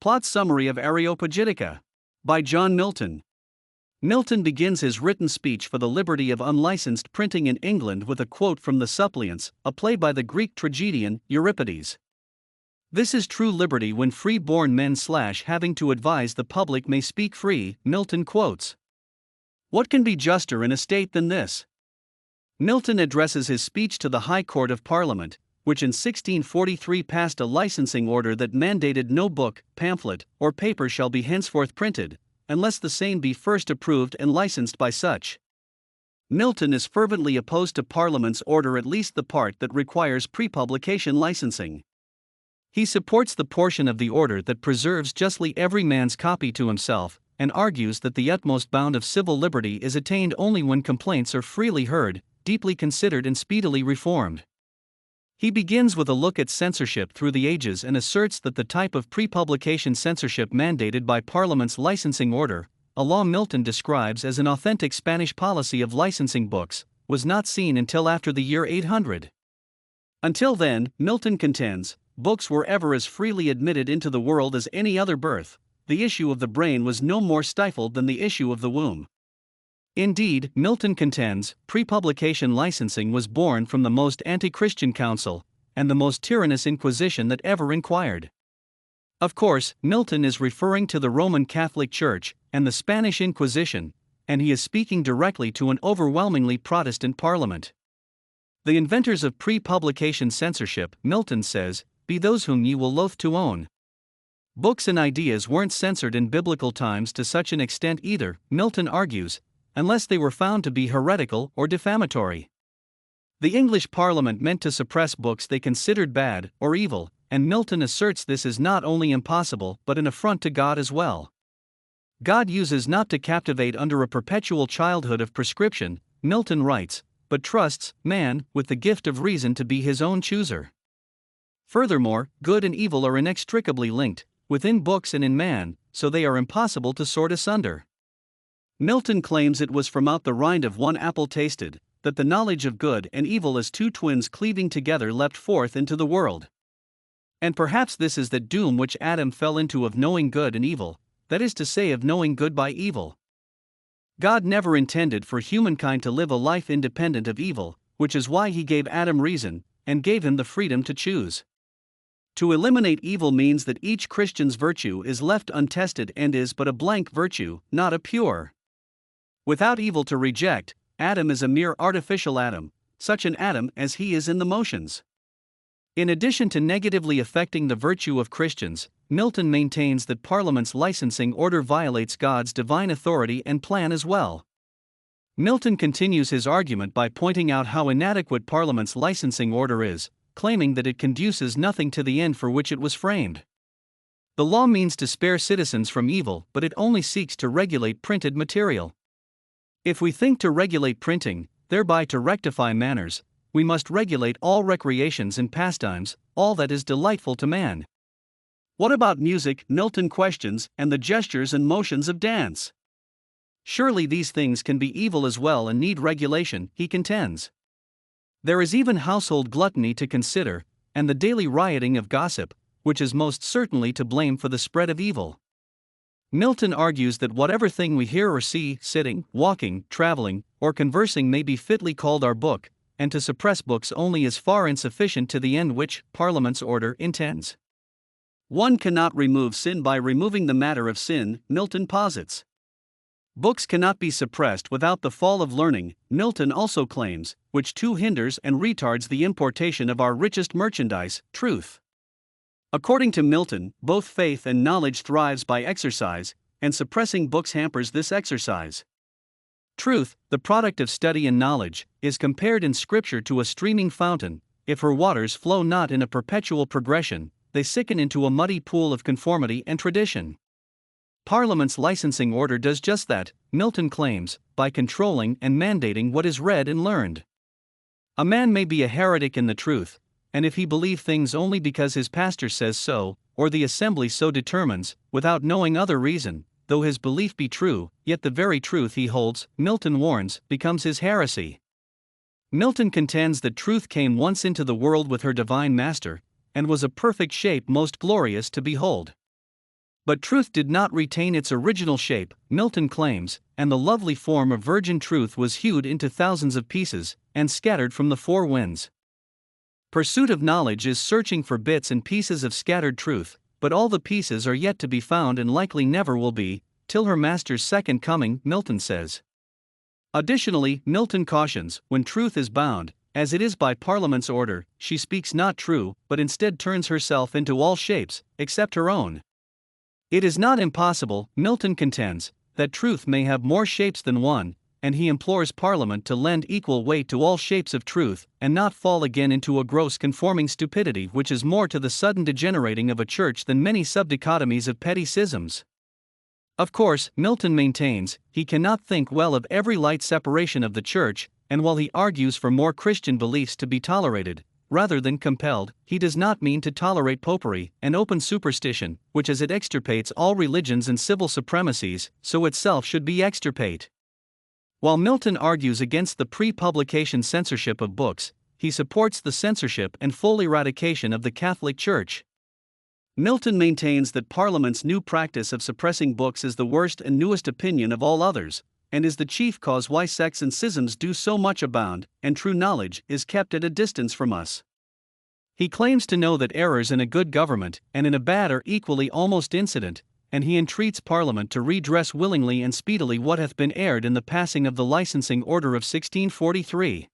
Plot summary of Areopagitica. By John Milton. Milton begins his written speech for the liberty of unlicensed printing in England with a quote from The Suppliants, a play by the Greek tragedian Euripides. This is true liberty when free-born men having to advise the public may speak free, Milton quotes. What can be juster in a state than this? Milton addresses his speech to the High Court of Parliament, which in 1643 passed a licensing order that mandated no book, pamphlet, or paper shall be henceforth printed, unless the same be first approved and licensed by such. Milton is fervently opposed to Parliament's order, at least the part that requires pre-publication licensing. He supports the portion of the order that preserves justly every man's copy to himself, and argues that the utmost bound of civil liberty is attained only when complaints are freely heard, deeply considered and speedily reformed. He begins with a look at censorship through the ages and asserts that the type of pre-publication censorship mandated by Parliament's licensing order, a law Milton describes as an authentic Spanish policy of licensing books, was not seen until after the year 800. Until then, Milton contends, books were ever as freely admitted into the world as any other birth. The issue of the brain was no more stifled than the issue of the womb. Indeed, Milton contends, pre-publication licensing was born from the most anti-Christian council, and the most tyrannous Inquisition that ever inquired. Of course, Milton is referring to the Roman Catholic Church and the Spanish Inquisition, and he is speaking directly to an overwhelmingly Protestant parliament. The inventors of pre-publication censorship, Milton says, be those whom ye will loath to own. Books and ideas weren't censored in biblical times to such an extent either, Milton argues, unless they were found to be heretical or defamatory. The English Parliament meant to suppress books they considered bad or evil, and Milton asserts this is not only impossible but an affront to God as well. God uses not to captivate under a perpetual childhood of prescription, Milton writes, but trusts man with the gift of reason to be his own chooser. Furthermore, good and evil are inextricably linked, within books and in man, so they are impossible to sort asunder. Milton claims it was from out the rind of one apple tasted, that the knowledge of good and evil as two twins cleaving together leapt forth into the world. And perhaps this is that doom which Adam fell into of knowing good and evil, that is to say of knowing good by evil. God never intended for humankind to live a life independent of evil, which is why he gave Adam reason, and gave him the freedom to choose. To eliminate evil means that each Christian's virtue is left untested and is but a blank virtue, not a pure. Without evil to reject, Adam is a mere artificial Adam, such an Adam as he is in the motions. In addition to negatively affecting the virtue of Christians, Milton maintains that Parliament's licensing order violates God's divine authority and plan as well. Milton continues his argument by pointing out how inadequate Parliament's licensing order is, claiming that it conduces nothing to the end for which it was framed. The law means to spare citizens from evil, but it only seeks to regulate printed material. If we think to regulate printing, thereby to rectify manners, we must regulate all recreations and pastimes, all that is delightful to man. What about music, Milton questions, and the gestures and motions of dance? Surely these things can be evil as well and need regulation, he contends. There is even household gluttony to consider, and the daily rioting of gossip, which is most certainly to blame for the spread of evil. Milton argues that whatever thing we hear or see, sitting, walking, traveling, or conversing may be fitly called our book, and to suppress books only is far insufficient to the end which Parliament's order intends. One cannot remove sin by removing the matter of sin, Milton posits. Books cannot be suppressed without the fall of learning, Milton also claims, which too hinders and retards the importation of our richest merchandise, truth. According to Milton, both faith and knowledge thrives by exercise, and suppressing books hampers this exercise. Truth, the product of study and knowledge, is compared in Scripture to a streaming fountain. If her waters flow not in a perpetual progression, they sicken into a muddy pool of conformity and tradition. Parliament's licensing order does just that, Milton claims, by controlling and mandating what is read and learned. A man may be a heretic in the truth, and if he believe things only because his pastor says so, or the assembly so determines, without knowing other reason, though his belief be true, yet the very truth he holds, Milton warns, becomes his heresy. Milton contends that truth came once into the world with her divine master, and was a perfect shape most glorious to behold. But truth did not retain its original shape, Milton claims, and the lovely form of virgin truth was hewed into thousands of pieces, and scattered from the four winds. Pursuit of knowledge is searching for bits and pieces of scattered truth, but all the pieces are yet to be found and likely never will be, till her master's second coming, Milton says. Additionally, Milton cautions, when truth is bound, as it is by Parliament's order, she speaks not true, but instead turns herself into all shapes, except her own. It is not impossible, Milton contends, that truth may have more shapes than one, and he implores Parliament to lend equal weight to all shapes of truth, and not fall again into a gross conforming stupidity which is more to the sudden degenerating of a church than many subdichotomies of petty schisms. Of course, Milton maintains, he cannot think well of every light separation of the church, and while he argues for more Christian beliefs to be tolerated, rather than compelled, he does not mean to tolerate popery and open superstition, which as it extirpates all religions and civil supremacies, so itself should be extirpate. While Milton argues against the pre-publication censorship of books, he supports the censorship and full eradication of the Catholic Church. Milton maintains that Parliament's new practice of suppressing books is the worst and newest opinion of all others, and is the chief cause why sects and schisms do so much abound, and true knowledge is kept at a distance from us. He claims to know that errors in a good government and in a bad are equally almost incident, and he entreats Parliament to redress willingly and speedily what hath been erred in the passing of the licensing order of 1643.